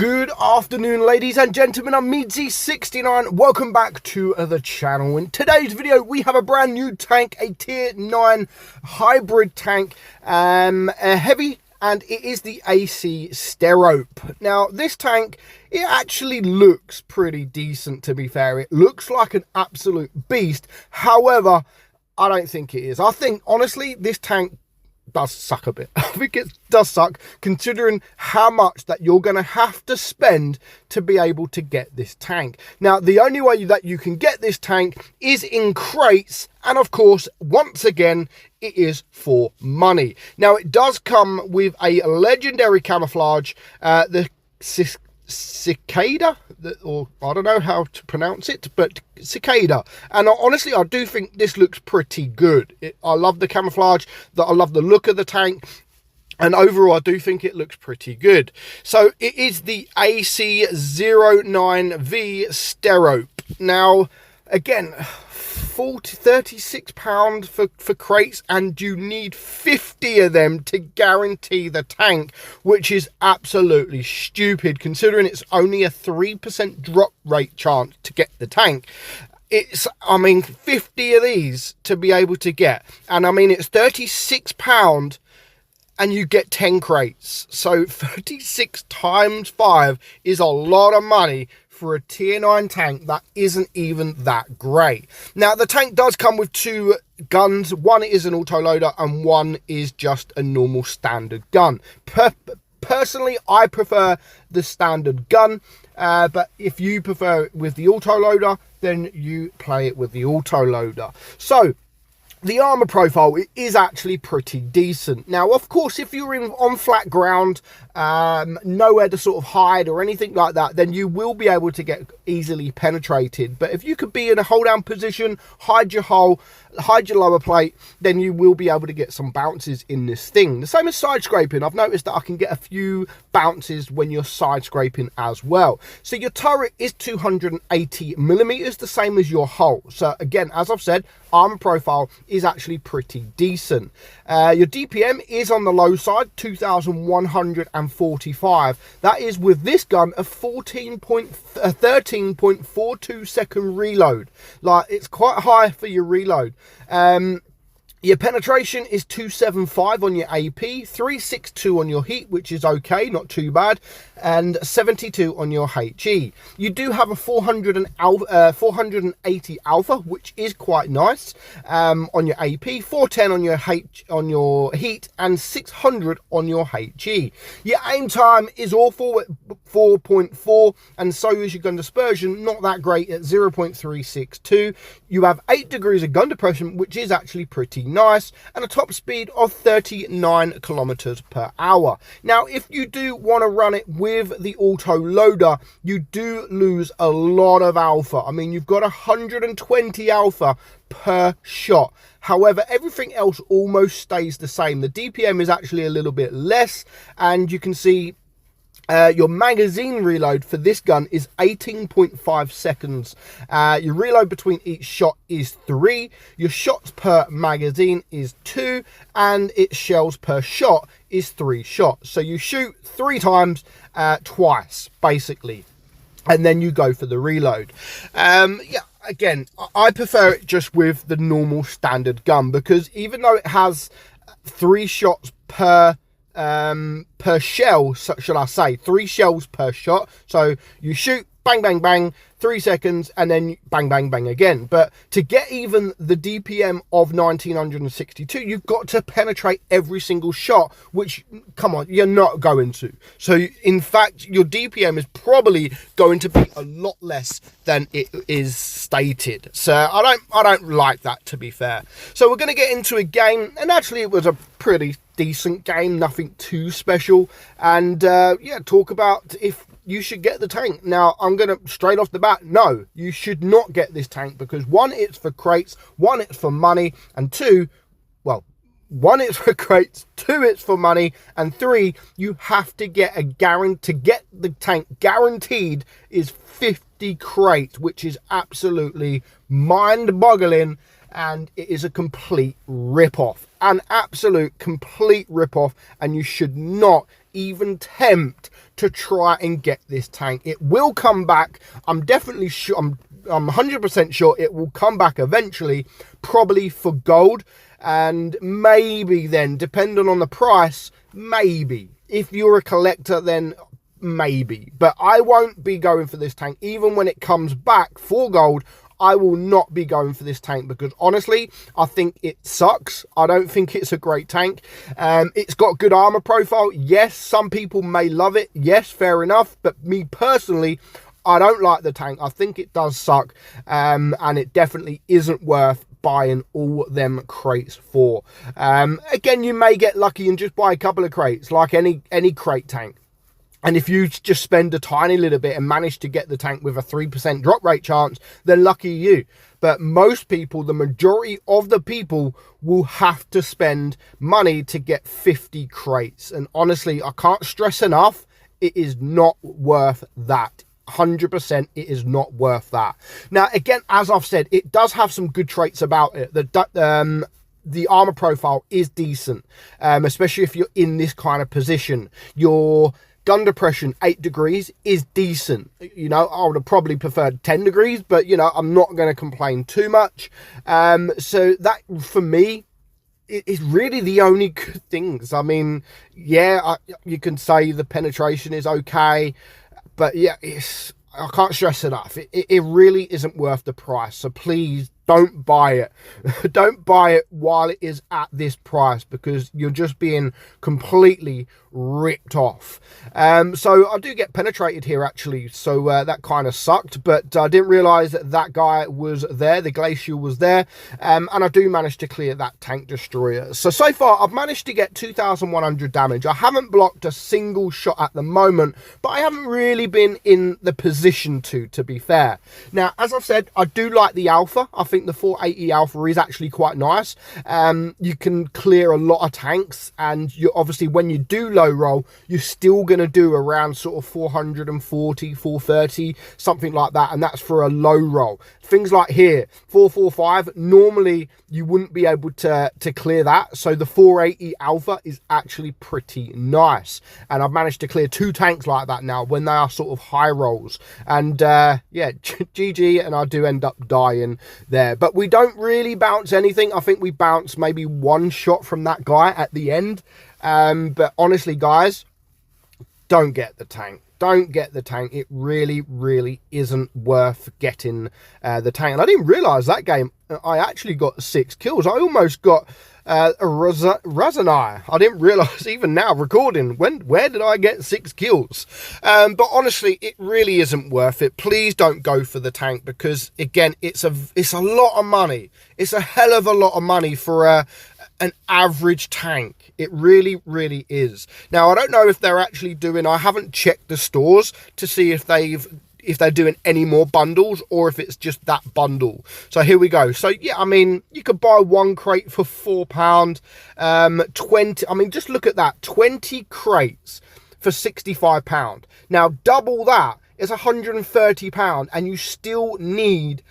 Good afternoon, ladies and gentlemen. I'm meadsyreplays. Welcome back to the channel. In today's video, we have a brand new tank, a tier 9 hybrid tank, a heavy, and it is the AC Sterope. Now, this tank, it actually looks pretty decent, to be fair. It looks like an absolute beast. However, I don't think it is. I think, honestly, this tank does suck a bit. I think it does suck, considering how much that you're going to have to spend to be able to get this tank. Now, the only way that you can get this tank is in crates, and of course, once again, it is for money. Now, it does come with a legendary camouflage, the cicada, or I don't know how to pronounce it, but cicada. And honestly, I do think this looks pretty good. I love the camouflage, I love the look of the tank, and overall I do think it looks pretty good. So it is the AC 09V Sterope. Now again, £36 for crates, and you need 50 of them to guarantee the tank, which is absolutely stupid considering it's only a 3% drop rate chance to get the tank. It's, I mean, 50 of these to be able to get, and I mean, it's £36 and you get 10 crates. So 36 times 5 is a lot of money for a tier 9 tank that isn't even that great. Now, the tank does come with two guns. One is an autoloader and one is just a normal standard gun. Personally, I prefer the standard gun, but if you prefer it with the autoloader, then you play it with the autoloader. So the armor profile, it is actually pretty decent. Now, of course, if you're on flat ground, nowhere to sort of hide or anything like that, then you will be able to get easily penetrated. But if you could be in a hold down position, hide your hull, hide your lower plate, then you will be able to get some bounces in this thing. The same as side scraping. I've noticed that I can get a few bounces when you're side scraping as well. So your turret is 280mm, the same as your hull. So again, as I've said, armor profile is actually pretty decent. Your DPM is on the low side, 2,145. That is with this gun a 13.42 second reload. Like, it's quite high for your reload. Your penetration is 275 on your AP, 362 on your heat, which is okay, not too bad, and 72 on your HE. You do have a 480 alpha, which is quite nice, on your AP, 410 on your heat, and 600 on your HE. Your aim time is awful at 4.4, and so is your gun dispersion, not that great at 0.362. You have 8 degrees of gun depression, which is actually pretty nice, and a top speed of 39 kilometers per hour. Now, if you do want to run it with the auto loader, you do lose a lot of alpha. I mean, you've got 120 alpha per shot. However, everything else almost stays the same. The DPM is actually a little bit less, and you can see your magazine reload for this gun is 18.5 seconds. Your reload between each shot is 3. Your shots per magazine is 2. And its shells per shot is 3 shots. So you shoot 3 times, twice, basically. And then you go for the reload. Yeah, again, I prefer it just with the normal standard gun, because even though it has 3 shots per shell, should I say, 3 shells per shot. So you shoot, bang, bang, bang, 3 seconds, and then bang, bang, bang again. But to get even the DPM of 1962, you've got to penetrate every single shot, which, come on, you're not going to. So in fact, your DPM is probably going to be a lot less than it is stated. So I don't like that, to be fair. So we're going to get into a game, and actually it was a pretty decent game, nothing too special, and yeah, talk about if you should get the tank. Now, I'm gonna straight off the bat, no, you should not get this tank, because 1, it's for crates, 1, it's for money, and 2, well, 1, it's for crates, 2, it's for money, and 3, you have to get a guarantee. To get the tank guaranteed is 50 crates, which is absolutely mind-boggling, and it is a complete rip-off. An absolute complete rip-off, and you should not even tempt to try and get this tank. It will come back. I'm definitely sure, I'm 100% sure it will come back eventually, probably for gold, and maybe then, depending on the price, maybe. If you're a collector, then maybe. But I won't be going for this tank. Even when it comes back for gold, I will not be going for this tank, because honestly, I think it sucks. I don't think it's a great tank. It's got good armor profile. Yes, some people may love it. Yes, fair enough. But me personally, I don't like the tank. I think it does suck. And it definitely isn't worth buying all them crates for. Again, you may get lucky and just buy a couple of crates, like any crate tank. And if you just spend a tiny little bit and manage to get the tank with a 3% drop rate chance, then lucky you. But most people, the majority of the people, will have to spend money to get 50 crates. And honestly, I can't stress enough, it is not worth that. 100% it is not worth that. Now, again, as I've said, it does have some good traits about it. The armor profile is decent, especially if you're in this kind of position. Your gun depression, 8 degrees, is decent. You know, I would have probably preferred 10 degrees, but, you know, I'm not going to complain too much. So that, for me, is really the only good things. I mean, yeah, you can say the penetration is okay, but yeah, I can't stress enough. It really isn't worth the price. So please don't buy it. Don't buy it while it is at this price, because you're just being completely ripped off. So I do get penetrated here, actually. So that kind of sucked, but I didn't realize that that guy was there. The glacial was there. And I do manage to clear that tank destroyer. So far, I've managed to get 2,100 damage. I haven't blocked a single shot at the moment, but I haven't really been in the position to be fair. Now, as I've said, I do like the alpha. I think the 480 alpha is actually quite nice. You can clear a lot of tanks, and you obviously, when you do low roll, you're still going to do around sort of 440, 430, something like that, and that's for a low roll. Things like here, 445, normally you wouldn't be able to clear that, so the 480 alpha is actually pretty nice, and I've managed to clear 2 tanks like that now when they are sort of high rolls. And yeah, GG, and I do end up dying there, but we don't really bounce anything. I think we bounce maybe 1 shot from that guy at the end. But honestly, guys, don't get the tank. Don't get the tank. It really, really isn't worth getting the tank. And I didn't realize that game I actually got 6 kills. I almost got a Razanai. I didn't realize, even now recording, where did I get 6 kills? But honestly, it really isn't worth it. Please don't go for the tank, because again, it's a lot of money. It's a hell of a lot of money for an average tank. It really, really is. Now, I don't know if they're actually doing, I haven't checked the stores to see if they're doing any more bundles, or if it's just that bundle. So here we go. So yeah, I mean, you could buy 1 crate for £4. 20, I mean, just look at that, 20 crates for £65. Now, double that is £130, and you still need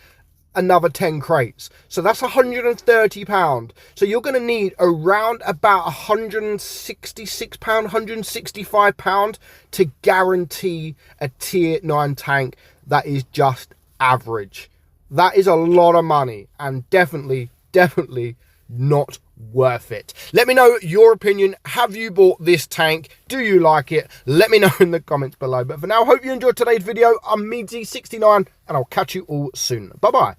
another 10 crates. So that's £130. So you're going to need around about £166, £165 to guarantee a tier 9 tank that is just average. That is a lot of money, and definitely not worth it. Let me know your opinion. Have you bought this tank? Do you like it? Let me know in the comments below. But for now, I hope you enjoyed today's video. I'm meadsy69, and I'll catch you all soon. Bye bye.